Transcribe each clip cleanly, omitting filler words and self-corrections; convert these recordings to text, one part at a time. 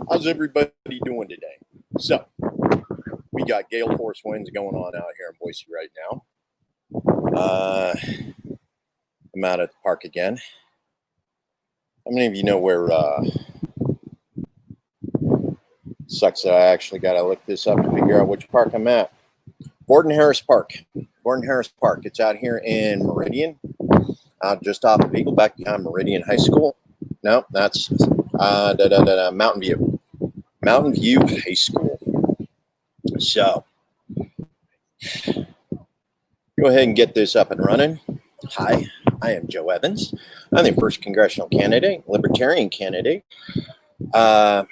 How's everybody doing today? So, we got gale force winds going on out here in Boise right now. I'm out at the park again. How many of you know where, sucks that I actually got to look this up to figure out which park I'm at. Gordon Harris Park. Gordon Harris Park. It's out here in Meridian, just off of Eagleback Meridian High School. No, that's Mountain View. Mountain View High School. So, go ahead and get this up and running. Hi, I am Joe Evans. I'm the first congressional candidate, libertarian candidate for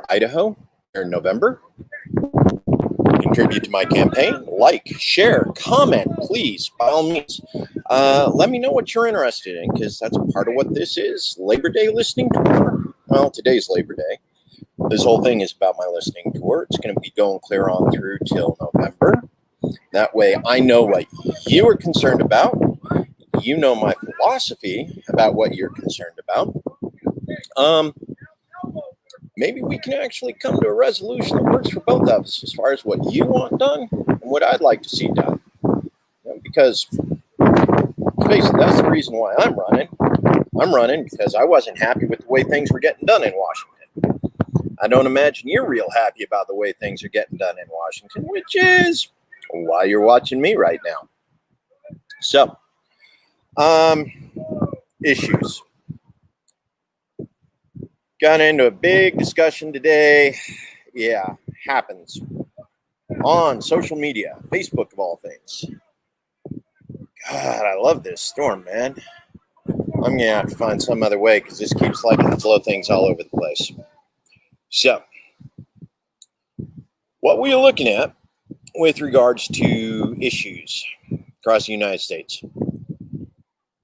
Idaho in November. Contribute to my campaign. Like, share, comment, please, by all means. Let me know what you're interested in, because that's part of what this is. Labor Day listening tour. Well, today's Labor Day. This whole thing is about my listening tour. It's going to be going clear on through till November. That way I know what you are concerned about. You know my philosophy about what you're concerned about. Maybe we can actually come to a resolution that works for both of us as far as what you want done and what I'd like to see done. Because, face it, that's the reason why I'm running. I'm running because I wasn't happy with the way things were getting done in Washington. I don't imagine you're real happy about the way things are getting done in Washington, which is why you're watching me right now. So, issues. Got into a big discussion today. Yeah, happens on social media, Facebook of all things. God, I love this storm, man. I'm going to have to find some other way because this keeps liking to blow things all over the place. So, what we are looking at with regards to issues across the United States.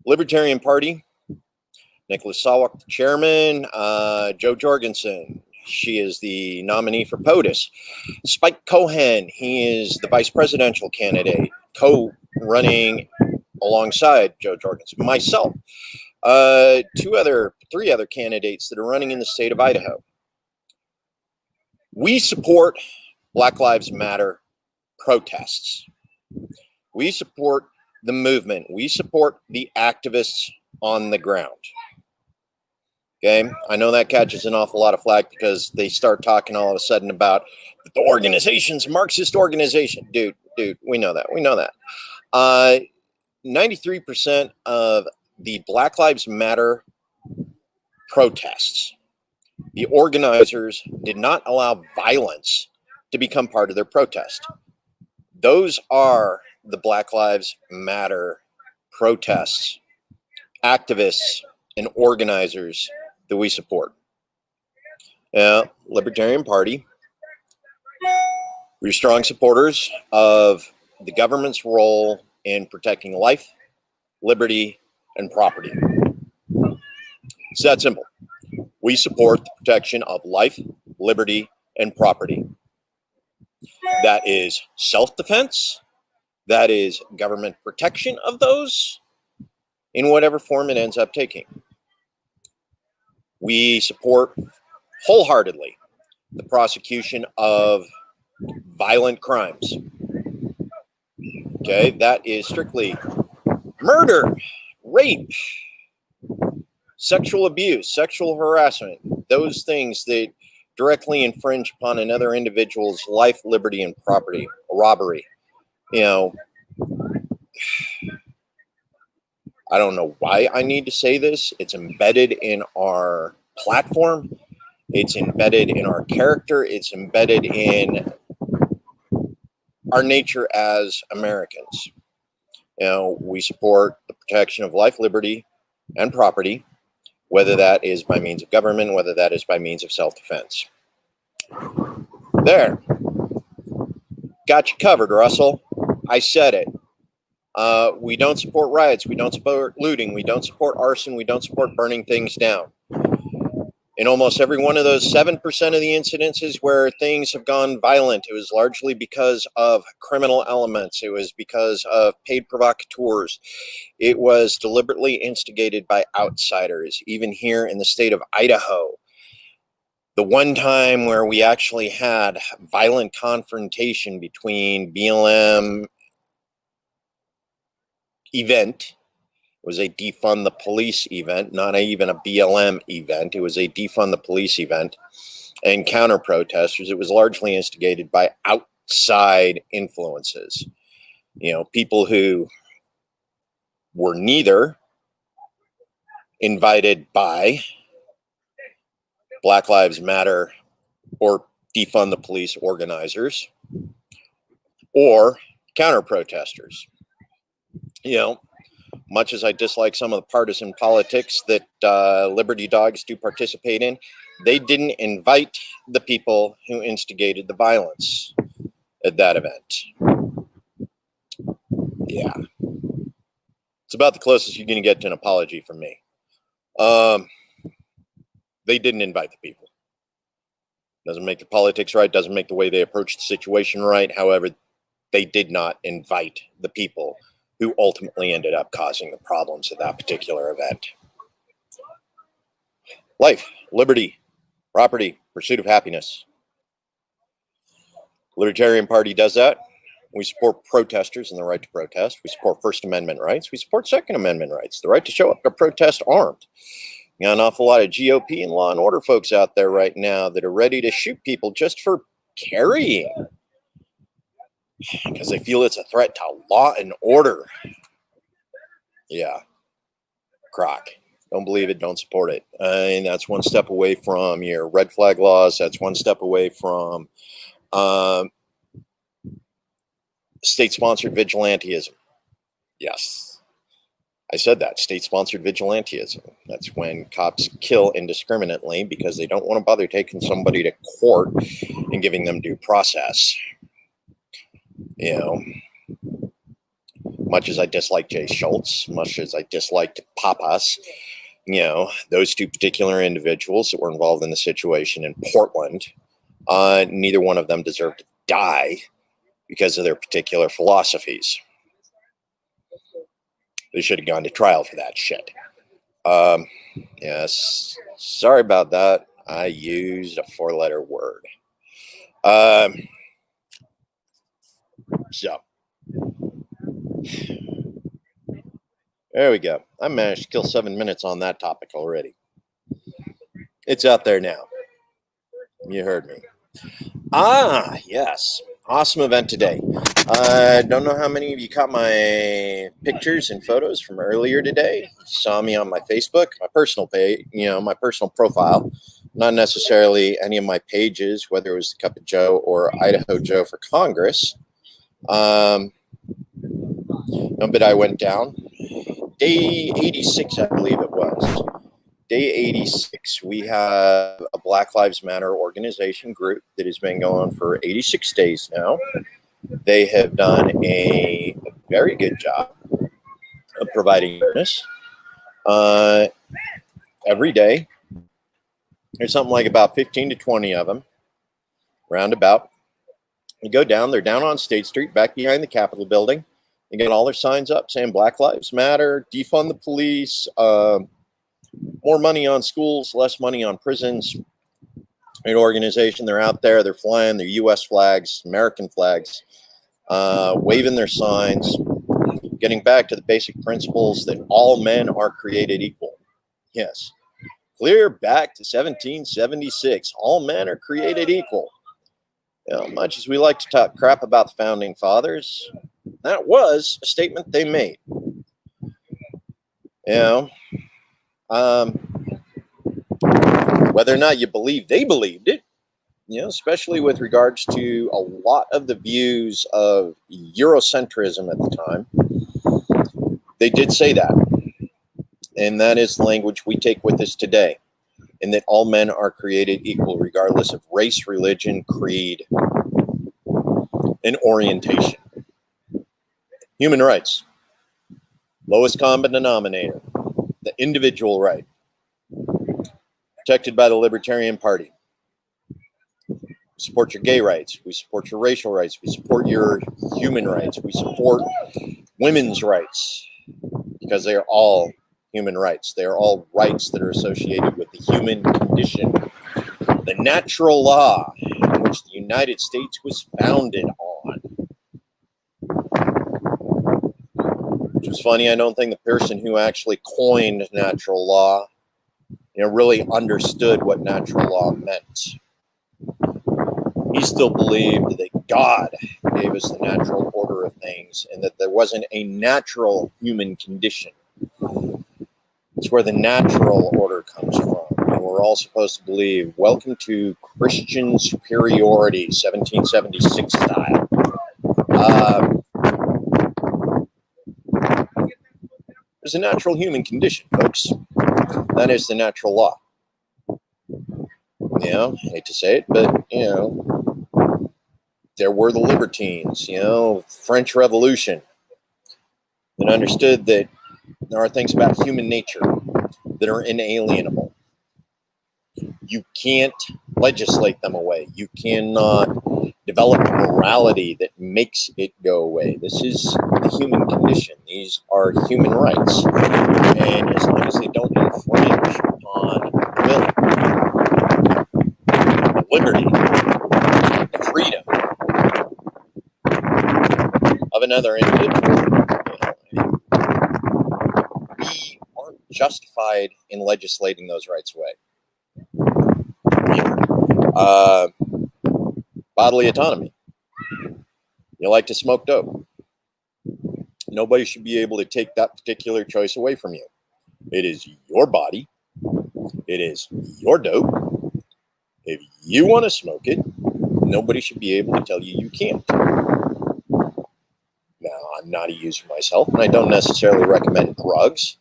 Libertarian Party, Nicholas Sawak, the chairman, Jo Jorgensen, she is the nominee for POTUS. Spike Cohen, he is the vice presidential candidate, co-running alongside Jo Jorgensen. Myself, three other candidates that are running in the state of Idaho. We support Black Lives Matter protests. We support the movement. We support the activists on the ground. Okay, I know that catches an awful lot of flack because they start talking all of a sudden about the organization's Marxist organization. Dude, we know that. 93% of the Black Lives Matter protests, the organizers did not allow violence to become part of their protest. Those are the Black Lives Matter protests, activists, and organizers that we support. Libertarian Party, we're strong supporters of the government's role in protecting life, liberty, and property. It's that simple. We support the protection of life, liberty, and property. That is self-defense. That is government protection of those in whatever form it ends up taking. We support wholeheartedly the prosecution of violent crimes. Okay, that is strictly murder, rape, sexual abuse, sexual harassment, those things that directly infringe upon another individual's life, liberty, and property, robbery. I don't know why I need to say this. It's embedded in our platform. It's embedded in our character. It's embedded in our nature as Americans. We support the protection of life, liberty, and property, whether that is by means of government, whether that is by means of self-defense. There. Got you covered, Russell. I said it. We don't support riots. We don't support looting. We don't support arson. We don't support burning things down. In almost every one of those 7% of the incidences where things have gone violent, it was largely because of criminal elements. It was because of paid provocateurs. It was deliberately instigated by outsiders. Even here in the state of Idaho, the one time where we actually had violent confrontation between BLM event, it was a defund the police event, not even a BLM event. It was a defund the police event and counter protesters. It was largely instigated by outside influences. People who were neither invited by Black Lives Matter or defund the police organizers or counter protesters. Much as I dislike some of the partisan politics that Liberty Dogs do participate in, they didn't invite the people who instigated the violence at that event. Yeah. It's about the closest you're going to get to an apology from me. They didn't invite the people. Doesn't make the politics right, doesn't make the way they approach the situation right. However, they did not invite the people who ultimately ended up causing the problems at that particular event. Life, liberty, property, pursuit of happiness. Libertarian Party does that. We support protesters and the right to protest. We support First Amendment rights. We support Second Amendment rights, the right to show up to protest armed. You got an awful lot of GOP and law and order folks out there right now that are ready to shoot people just for carrying because they feel it's a threat to law and order. Yeah. Crock. Don't believe it. Don't support it. And that's one step away from your red flag laws. That's one step away from state-sponsored vigilantism. Yes. I said that. State-sponsored vigilantism. That's when cops kill indiscriminately because they don't want to bother taking somebody to court and giving them due process. Much as I dislike Jay Schultz, much as I disliked Papas, those two particular individuals that were involved in the situation in Portland, neither one of them deserved to die because of their particular philosophies. They should have gone to trial for that shit. Yes, sorry about that. I used a 4-letter word. So, there we go. I managed to kill 7 minutes on that topic already. It's out there now. You heard me. Yes. Awesome event today. I don't know how many of you caught my pictures and photos from earlier today. You saw me on my Facebook, my personal page, my personal profile. Not necessarily any of my pages, whether it was the Cup of Joe or Idaho Joe for Congress. But I went down. Day 86, I believe it was. Day 86, we have a Black Lives Matter organization group that has been going for 86 days now. They have done a very good job of providing awareness. Every day, there's something like about 15 to 20 of them, roundabout. You go down, they're down on State Street, back behind the Capitol building. They got all their signs up saying Black Lives Matter, defund the police, more money on schools, less money on prisons. An organization, they're out there, they're flying their U.S. flags, American flags, waving their signs, getting back to the basic principles that all men are created equal. Yes. Clear back to 1776. All men are created equal. Much as we like to talk crap about the founding fathers, that was a statement they made. Whether or not you believe they believed it, especially with regards to a lot of the views of Eurocentrism at the time, they did say that. And that is language we take with us today. And that all men are created equal, regardless of race, religion, creed, and orientation. Human rights. Lowest common denominator. The individual right. protected by the Libertarian Party. We support your gay rights. We support your racial rights. We support your human rights. We support women's rights because they are all human rights. They are all rights that are associated with the human condition, the natural law in which the United States was founded on. Which was funny, I don't think the person who actually coined natural law, really understood what natural law meant. He still believed that God gave us the natural order of things and that there wasn't a natural human condition. It's where the natural order comes from. And we're all supposed to believe, welcome to Christian superiority, 1776 style. There's a natural human condition, folks. That is the natural law. I hate to say it, but, there were the libertines, French Revolution, that understood that there are things about human nature that are inalienable. You can't legislate them away. You cannot develop a morality that makes it go away. This is the human condition. These are human rights. And as long as they don't infringe upon will, the liberty, the freedom of another individual, we aren't justified in legislating those rights away. Bodily autonomy. You like to smoke dope. Nobody should be able to take that particular choice away from you. It is your body. It is your dope. If you want to smoke it, nobody should be able to tell you you can't. Now, I'm not a user myself, and I don't necessarily recommend drugs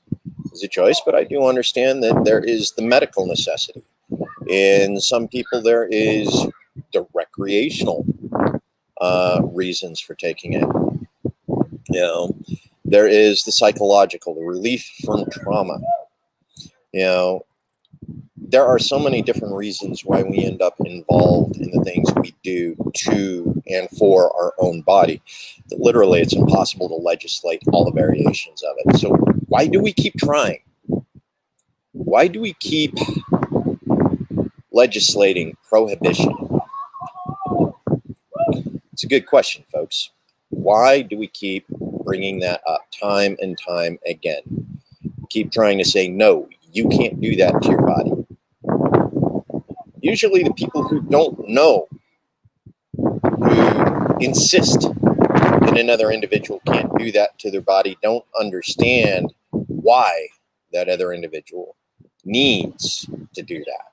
as a choice, but I do understand that there is the medical necessity. In some people, there is the recreational reasons for taking it. There is the psychological, the relief from trauma. There are so many different reasons why we end up involved in the things we do to and for our own body that literally it's impossible to legislate all the variations of it. So why do we keep trying? Why do we keep legislating prohibition? It's a good question, folks. Why do we keep bringing that up time and time again? Keep trying to say, no, you can't do that to your body. Usually the people who don't know, who insist that another individual can't do that to their body, don't understand why that other individual needs to do that.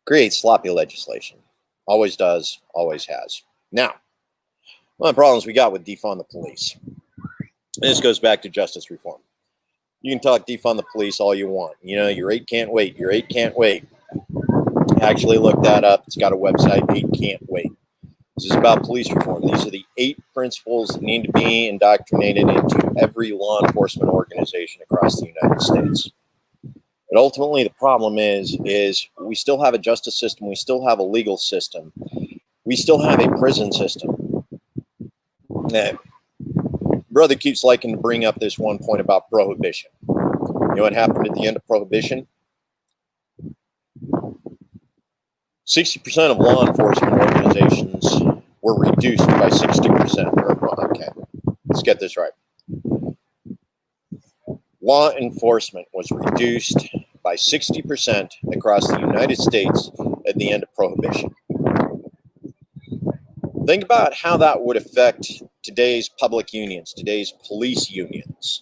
Creates sloppy legislation. Always does, always has. Now, one of the problems we got with defund the police. This goes back to justice reform. You can talk defund the police all you want. Your 8 can't wait. Your 8 can't wait. Actually look that up. It's got a website, 8 can't wait. This is about police reform. These are the 8 principles that need to be indoctrinated into every law enforcement organization across the United States. But ultimately, the problem is we still have a justice system. We still have a legal system. We still have a prison system. Now, brother keeps liking to bring up this one point about prohibition. You know what happened at the end of prohibition? 60% of law enforcement organizations were reduced by 60%. Okay, let's get this right. Law enforcement was reduced by 60% across the United States at the end of prohibition. Think about how that would affect today's public unions, today's police unions,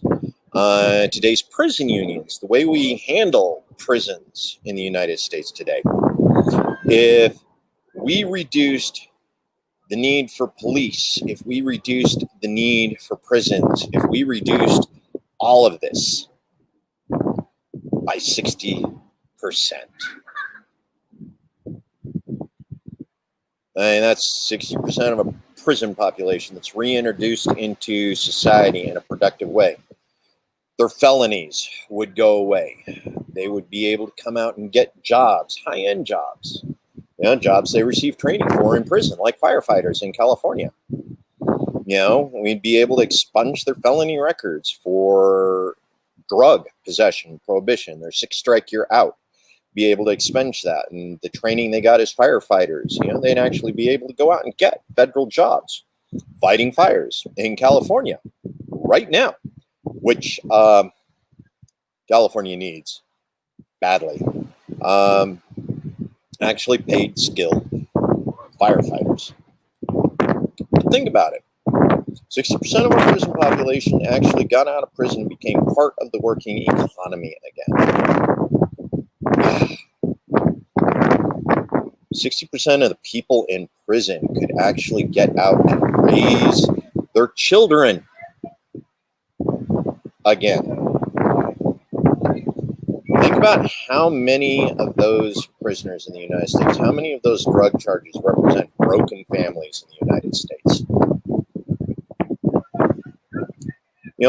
today's prison unions, the way we handle prisons in the United States today. If we reduced the need for police, if we reduced the need for prisons, if we reduced all of this by 60%. And that's 60% of a prison population that's reintroduced into society in a productive way. Their felonies would go away. they would be able to come out and get jobs, high-end jobs, jobs they receive training for in prison, like firefighters in California. We'd be able to expunge their felony records for drug possession, prohibition. Their 6th strike, you're out. Be able to expunge that. And the training they got as firefighters, they'd actually be able to go out and get federal jobs fighting fires in California right now, which California needs badly. Actually paid, skilled firefighters. But think about it. 60% of our prison population actually got out of prison and became part of the working economy again. 60% of the people in prison could actually get out and raise their children again. Think about how many of those prisoners in the United States, how many of those drug charges represent broken families in the United States.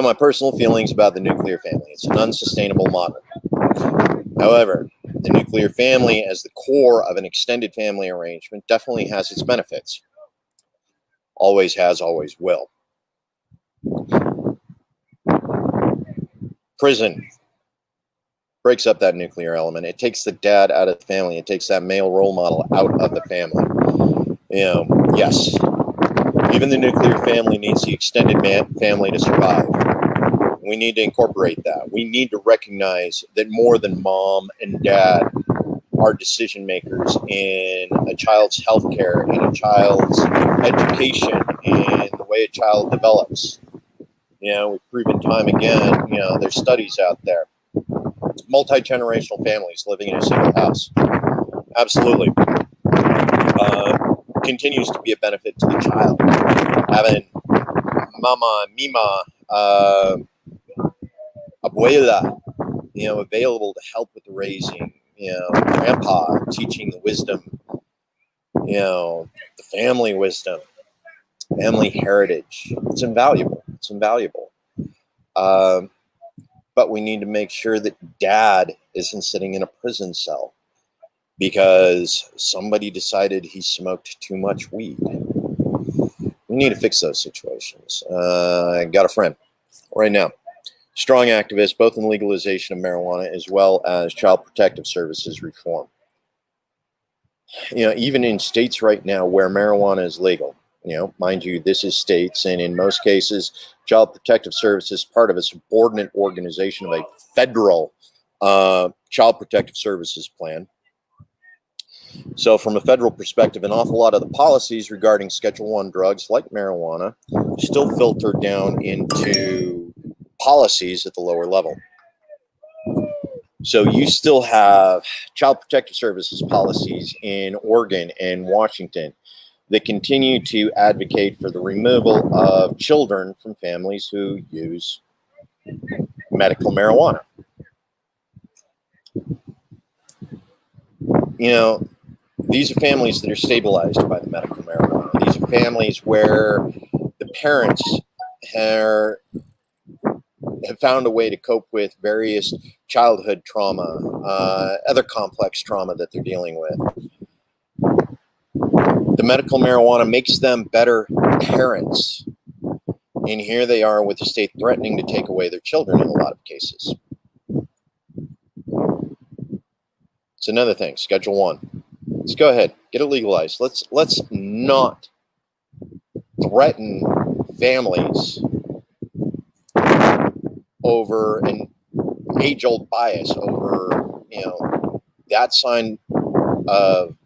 My personal feelings about the nuclear family. It's an unsustainable model. However, the nuclear family as the core of an extended family arrangement definitely has its benefits. Always has, always will. Prison breaks up that nuclear element. It takes the dad out of the family. It takes that male role model out of the family. Yes, even the nuclear family needs the extended family to survive. We need to incorporate that. We need to recognize that more than mom and dad are decision makers in a child's health care, in a child's education, in the way a child develops. We've proven time again, there's studies out there. Multi-generational families living in a single house. Absolutely. Continues to be a benefit to the child. Having mama, mima, abuela, available to help with the raising, grandpa teaching the wisdom, the family wisdom, family heritage. It's invaluable. It's invaluable. But we need to make sure that dad isn't sitting in a prison cell because somebody decided he smoked too much weed. We need to fix those situations. I got a friend right now, strong activist, both in legalization of marijuana as well as child protective services reform. Even in states right now where marijuana is legal, mind you, this is states, and in most cases, Child Protective Services is part of a subordinate organization of a federal Child Protective Services plan. So from a federal perspective, an awful lot of the policies regarding Schedule I drugs like marijuana still filter down into policies at the lower level. So you still have Child Protective Services policies in Oregon and Washington that continue to advocate for the removal of children from families who use medical marijuana. These are families that are stabilized by the medical marijuana. These are families where the parents have found a way to cope with various childhood trauma, other complex trauma that they're dealing with. The medical marijuana makes them better parents. And here they are with the state threatening to take away their children in a lot of cases. It's another thing, Schedule I. Let's go ahead, get it legalized. Let's not threaten families over an age-old bias, over that sign of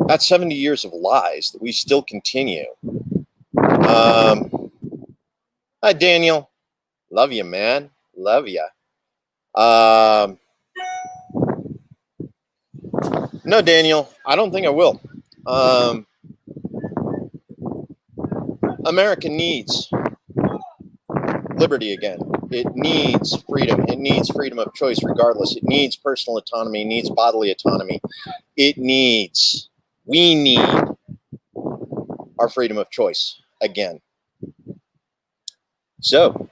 that's 70 years of lies that we still continue. Hi, Daniel. Love you, man. Love you. No, Daniel, I don't think I will. America needs liberty again. It needs freedom. It needs freedom of choice regardless. It needs personal autonomy. It needs bodily autonomy. We need our freedom of choice again. So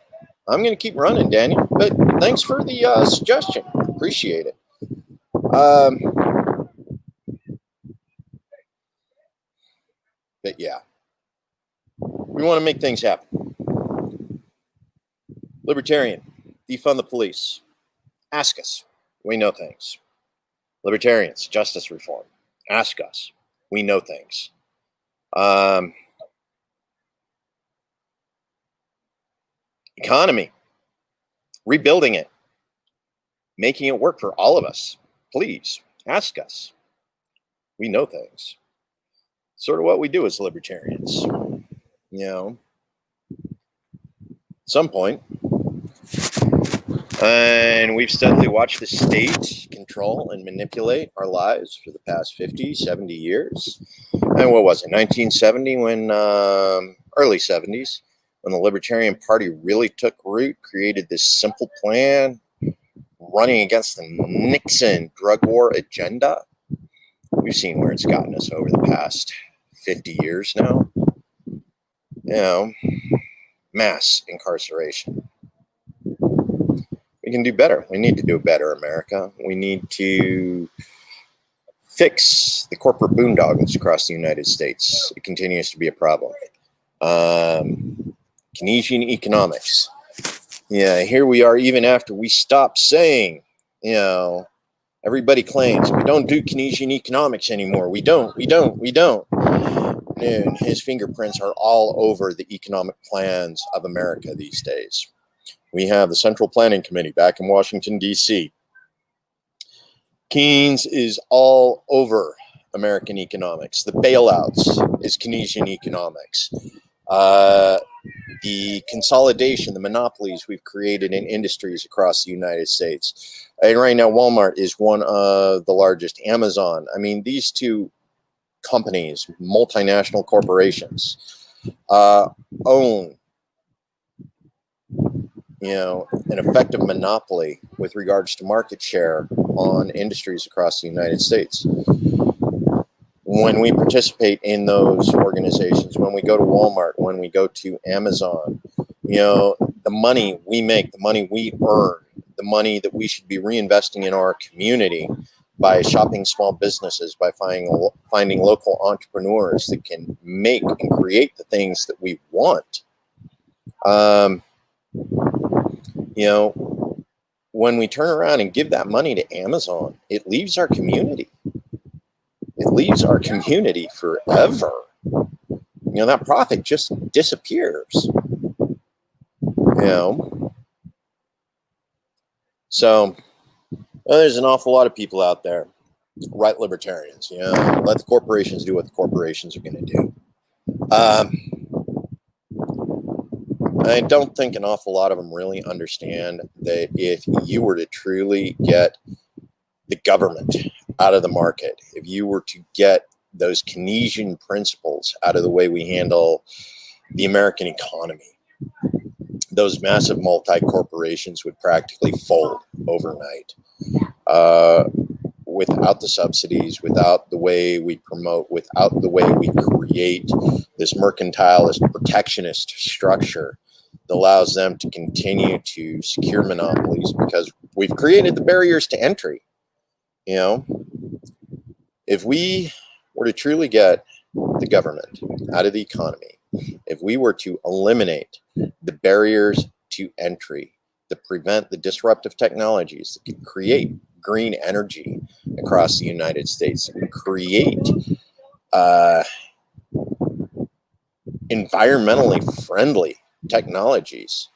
I'm going to keep running, Daniel, but Thanks for the suggestion. Appreciate it. But yeah, we want to make things happen. Libertarian, defund the police. Ask us. We know things. Libertarians, justice reform. Ask us. We know things. Economy. Rebuilding it. Making it work for all of us. Please, ask us. We know things. Sort of what we do as libertarians. You know, at some point. And we've steadily watched the state control and manipulate our lives for the past 50, 70 years. And what was it, 1970 when, early 70s, when the Libertarian Party really took root, created this simple plan, running against the Nixon drug war agenda. We've seen where it's gotten us over the past 50 years now. You know, mass incarceration. We can do better. We need to do better, America. We need to fix the corporate boondoggles across the United States. It continues to be a problem. Keynesian economics. Yeah, here we are even after we stopped saying, you know, everybody claims we don't do Keynesian economics anymore. We don't. And his fingerprints are all over the economic plans of America these days. We have the Central Planning Committee back in Washington, D.C. Keynes is all over American economics. The bailouts is Keynesian economics. The consolidation, the monopolies we've created in industries across the United States. And right now, Walmart is one of the largest. Amazon. I mean, these two companies, multinational corporations, own, you know, an effective monopoly with regards to market share on industries across the United States. When we participate in those organizations, when we go to Walmart, when we go to Amazon, you know, the money we make, the money we earn, the money that we should be reinvesting in our community by shopping small businesses, by finding local entrepreneurs that can make and create the things that we want. You know, when we turn around and give that money to Amazon, it leaves our community. It leaves our community forever. You know, that profit just disappears. You know, so there's an awful lot of people out there, right libertarians, you know, let the corporations do what the corporations are going to do. I don't think an awful lot of them really understand that if you were to truly get the government out of the market, if you were to get those Keynesian principles out of the way we handle the American economy, those massive multi-corporations would practically fold overnight. Without the subsidies, without the way we promote, without the way we create this mercantilist, protectionist structure that allows them to continue to secure monopolies, because we've created the barriers to entry. You know, if we were to truly get the government out of the economy, if we were to eliminate the barriers to entry that prevent the disruptive technologies that can create green energy across the United States, that can create environmentally friendly technologies,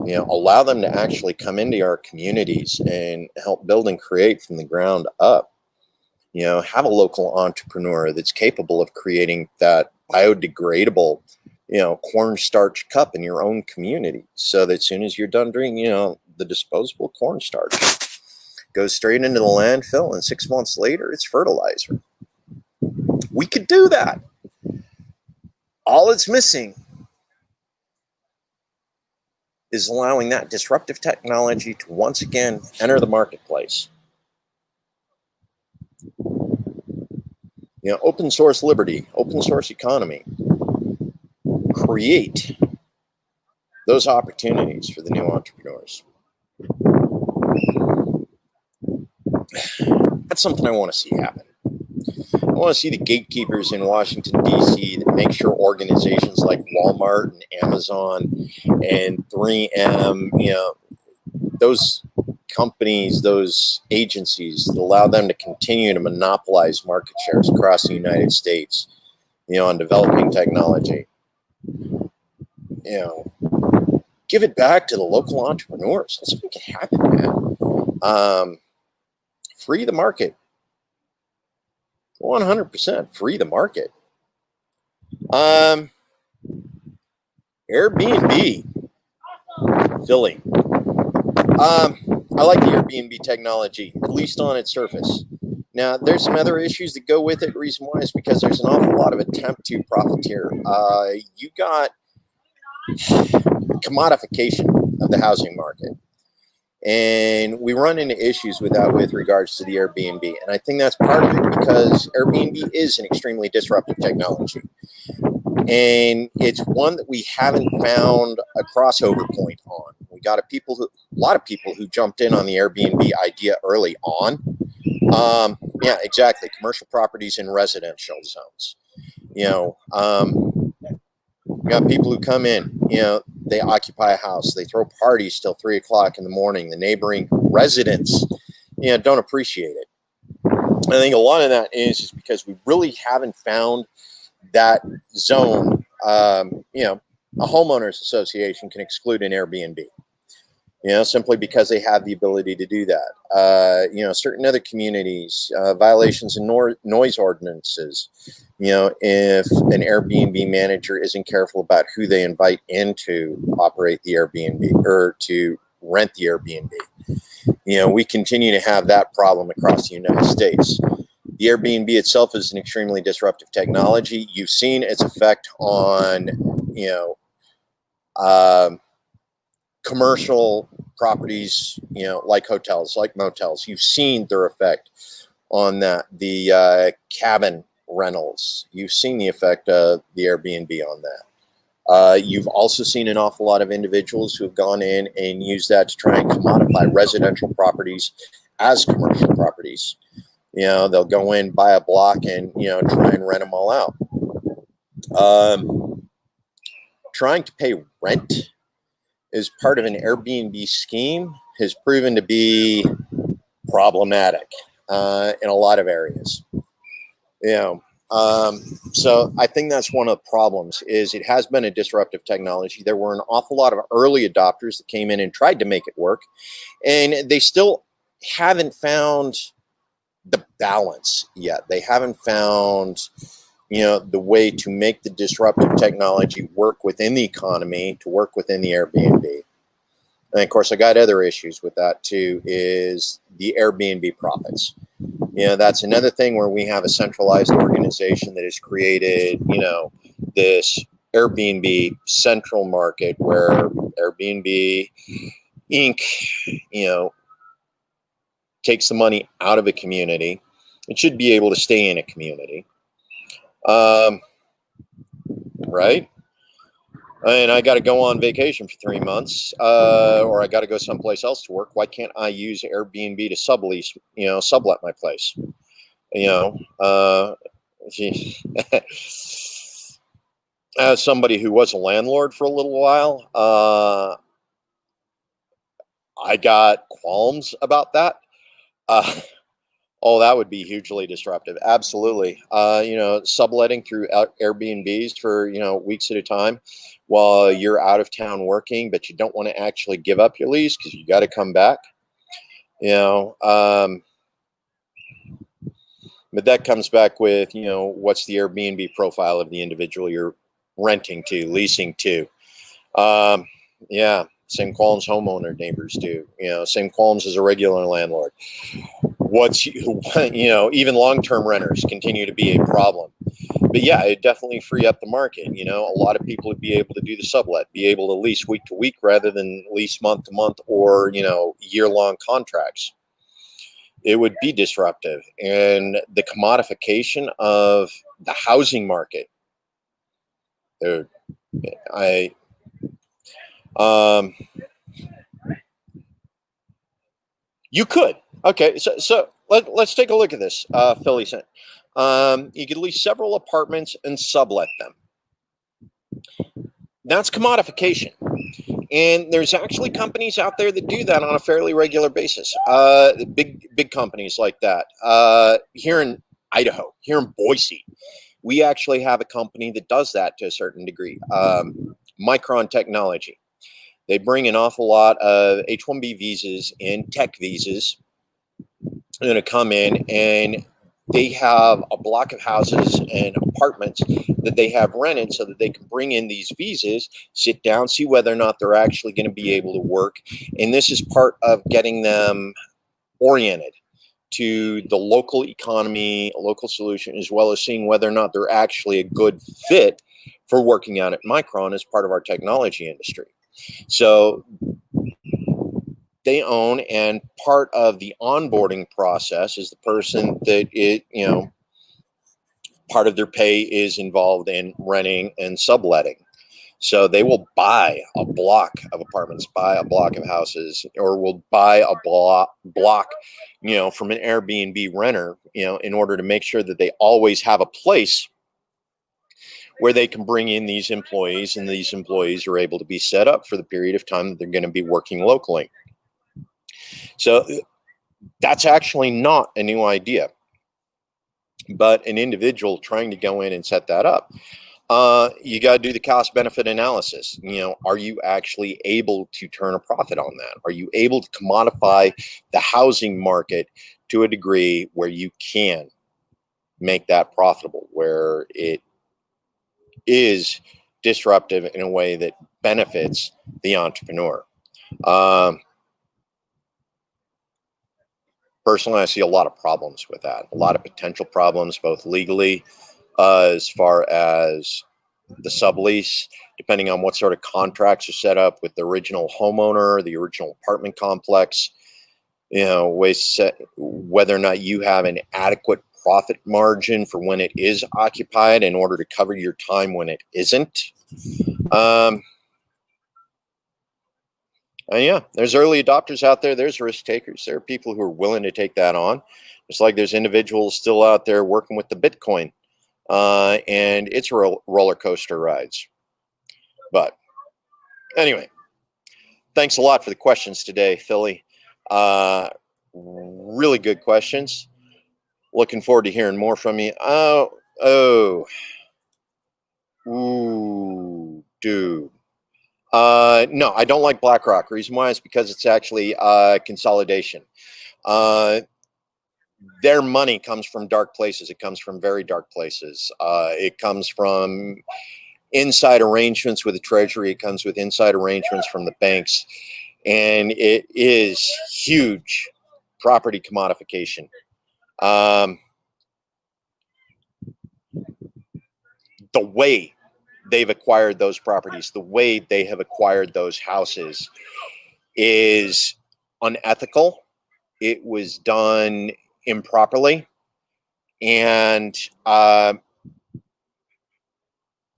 you know, allow them to actually come into our communities and help build and create from the ground up. You know, have a local entrepreneur that's capable of creating that biodegradable, you know, cornstarch cup in your own community, so that as soon as you're done drinking, you know, the disposable cornstarch goes straight into the landfill, and 6 months later, it's fertilizer. We could do that. All it's missing is allowing that disruptive technology to once again enter the marketplace. You know, open source liberty, open source economy, create those opportunities for the new entrepreneurs. That's something I want to see happen. I want to see the gatekeepers in Washington, D.C. that make sure organizations like Walmart and Amazon and 3M, those companies, those agencies that allow them to continue to monopolize market shares across the United States, on developing technology, give it back to the local entrepreneurs. Let's make it happen, man. Free the market. 100% free the market. Airbnb, Philly. I like the Airbnb technology, at least on its surface. Now, there's some other issues that go with it. The reason why is because there's an awful lot of attempt to profiteer. You got commodification of the housing market. And we run into issues with that with regards to the Airbnb. And I think that's part of it because Airbnb is an extremely disruptive technology. And it's one that we haven't found a crossover point on. We got a lot of people who jumped in on the Airbnb idea early on. Yeah, exactly. Commercial properties in residential zones. We got people who come in, they occupy a house, they throw parties till 3 o'clock in the morning. The neighboring residents, don't appreciate it. I think a lot of that is because we really haven't found that zone. A homeowners association can exclude an Airbnb, simply because they have the ability to do that. Certain other communities, violations in noise ordinances. If an Airbnb manager isn't careful about who they invite in to operate the Airbnb or to rent the Airbnb, we continue to have that problem across the United States. The Airbnb itself is an extremely disruptive technology. You've seen its effect on, commercial properties, like hotels, like motels. You've seen their effect on that. The cabin rentals. You've seen the effect of the Airbnb on that. You've also seen an awful lot of individuals who have gone in and used that to try and commodify residential properties as commercial properties. They'll go in, buy a block, and try and rent them all out. Trying to pay rent as part of an Airbnb scheme has proven to be problematic in a lot of areas. So I think that's one of the problems is it has been a disruptive technology. There were an awful lot of early adopters that came in and tried to make it work, and they still haven't found the balance yet. They haven't found, the way to make the disruptive technology work within the economy, to work within the Airbnb. And of course, I got other issues with that too, is the Airbnb profits. That's another thing where we have a centralized organization that has created, this Airbnb central market where Airbnb Inc., takes the money out of a community. It should be able to stay in a community. Right? And I got to go on vacation for 3 months, or I got to go someplace else to work. Why can't I use Airbnb to sublet my place? As somebody who was a landlord for a little while, I got qualms about that. Oh, that would be hugely disruptive. Absolutely. Subletting through Airbnbs for, weeks at a time while you're out of town working, but you don't want to actually give up your lease because you got to come back. But that comes back with, what's the Airbnb profile of the individual you're renting to, leasing to. Yeah. Same qualms homeowner neighbors do, same qualms as a regular landlord. Even long-term renters continue to be a problem. But yeah, it definitely free up the market. A lot of people would be able to do the sublet, be able to lease week to week rather than lease month to month or, year-long contracts. It would be disruptive. And the commodification of the housing market. Dude, You could. Okay, so let's take a look at this, Philly Cent. You could lease several apartments and sublet them. That's commodification. And there's actually companies out there that do that on a fairly regular basis. Big companies like that. Here in Idaho, here in Boise, we actually have a company that does that to a certain degree. Micron Technology. They bring an awful lot of H-1B visas and tech visas going to come in, and they have a block of houses and apartments that they have rented so that they can bring in these visas, sit down, see whether or not they're actually going to be able to work. And this is part of getting them oriented to the local economy, a local solution, as well as seeing whether or not they're actually a good fit for working out at Micron as part of our technology industry. So they own, and part of the onboarding process is the person that part of their pay is involved in renting and subletting. So they will buy a block of apartments, buy a block of houses, or will buy a block, from an Airbnb renter, in order to make sure that they always have a place where they can bring in these employees, and these employees are able to be set up for the period of time that they're going to be working locally. So that's actually not a new idea, but an individual trying to go in and set that up. You got to do the cost benefit analysis. Are you actually able to turn a profit on that? Are you able to commodify the housing market to a degree where you can make that profitable, where it is disruptive in a way that benefits the entrepreneur? Personally, I see a lot of problems with that, a lot of potential problems, both legally, as far as the sublease, depending on what sort of contracts are set up with the original homeowner, the original apartment complex, whether or not you have an adequate profit margin for when it is occupied in order to cover your time when it isn't. And yeah, there's early adopters out there. There's risk takers. There are people who are willing to take that on. It's like there's individuals still out there working with the Bitcoin, and it's roller coaster rides. But anyway, thanks a lot for the questions today, Philly. Really good questions. Looking forward to hearing more from you. Ooh, dude. No, I don't like BlackRock. Reason why is because it's actually consolidation. Their money comes from dark places. It comes from very dark places. It comes from inside arrangements with the Treasury. It comes with inside arrangements from the banks. And it is huge property commodification. The way they've acquired those properties, the way they have acquired those houses is unethical. It was done improperly. And I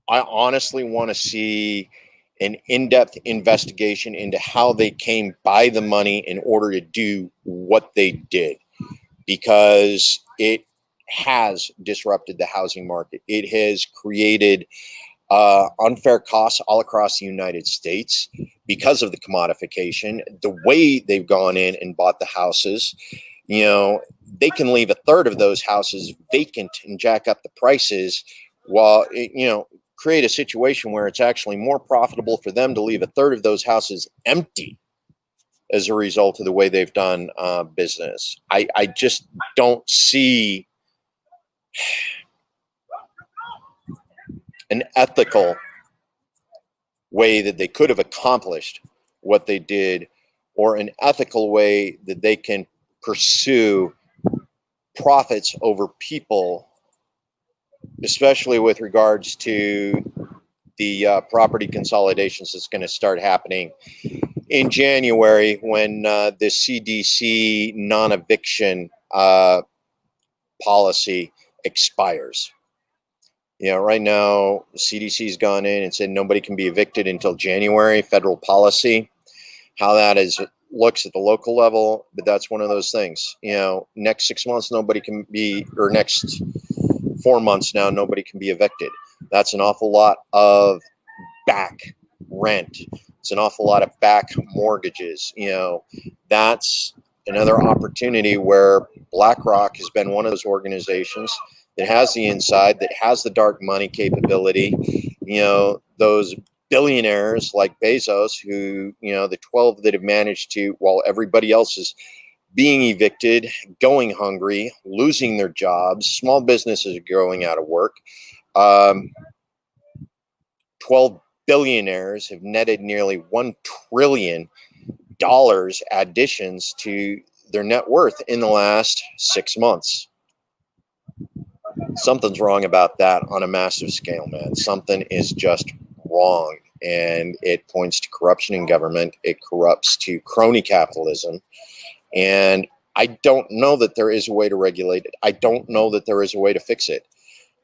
honestly want to see an in-depth investigation into how they came by the money in order to do what they did, because it has disrupted the housing market. It has created unfair costs all across the United States because of the commodification. The way they've gone in and bought the houses, they can leave a third of those houses vacant and jack up the prices, while create a situation where it's actually more profitable for them to leave a third of those houses empty as a result of the way they've done business. I just don't see an ethical way that they could have accomplished what they did, or an ethical way that they can pursue profits over people, especially with regards to the property consolidations that's going to start happening in January when the CDC non-eviction policy expires. Right now, CDC's gone in and said nobody can be evicted until January, federal policy. How that is looks at the local level, but that's one of those things. You know, next 6 months, nobody can be, or next 4 months now, nobody can be evicted. That's an awful lot of back rent. It's an awful lot of back mortgages. You know, that's another opportunity where BlackRock has been one of those organizations that has the inside, that has the dark money capability. You know, those billionaires like Bezos, who, you know, the 12 that have managed to, while everybody else is being evicted, going hungry, losing their jobs, small businesses are going out of work. 12 billionaires have netted nearly $1 trillion additions to their net worth in the last 6 months. Something's wrong about that on a massive scale, man. Something is just wrong. And it points to corruption in government. It corrupts to crony capitalism. And I don't know that there is a way to regulate it. I don't know that there is a way to fix it.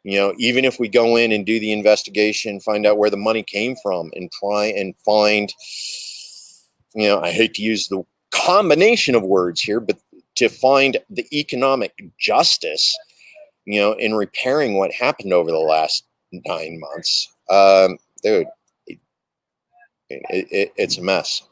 You know, even if we go in and do the investigation, find out where the money came from, and try and find, you know, I hate to use the combination of words here, but to find the economic justice, you know, in repairing what happened over the last 9 months, dude, it's a mess.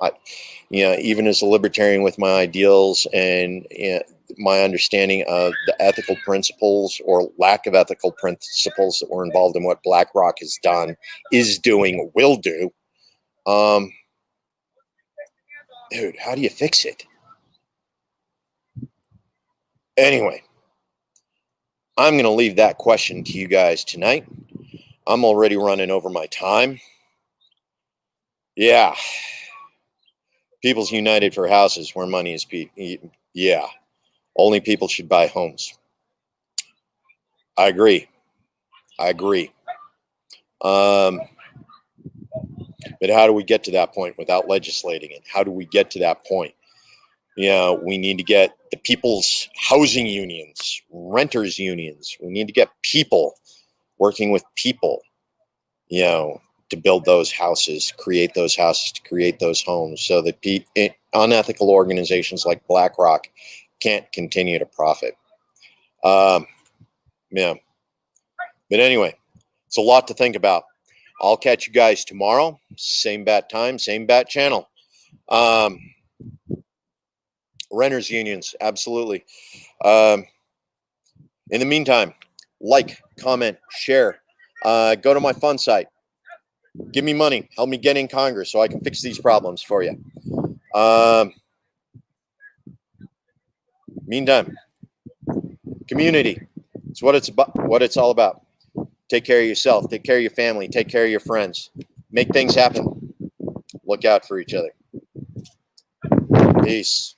You know, even as a libertarian with my ideals and, you know, my understanding of the ethical principles or lack of ethical principles that were involved in what BlackRock has done, is doing, will do. Dude, how do you fix it? Anyway, I'm going to leave that question to you guys tonight. I'm already running over my time. Yeah. People's united for houses where money is yeah. Only people should buy homes. I agree. But how do we get to that point without legislating it? How do we get to that point? You know, we need to get the people's housing unions, renters unions. We need to get people working with people, you know, to build those houses, create those houses, to create those homes, so that unethical organizations like BlackRock can't continue to profit. Yeah. But anyway, it's a lot to think about. I'll catch you guys tomorrow. Same bat time, same bat channel. Renters unions, absolutely. In the meantime, like, comment, share. Go to my fund site. Give me money. Help me get in Congress so I can fix these problems for you. Meantime, community. It's what it's about. What it's all about. Take care of yourself. Take care of your family. Take care of your friends. Make things happen. Look out for each other. Peace.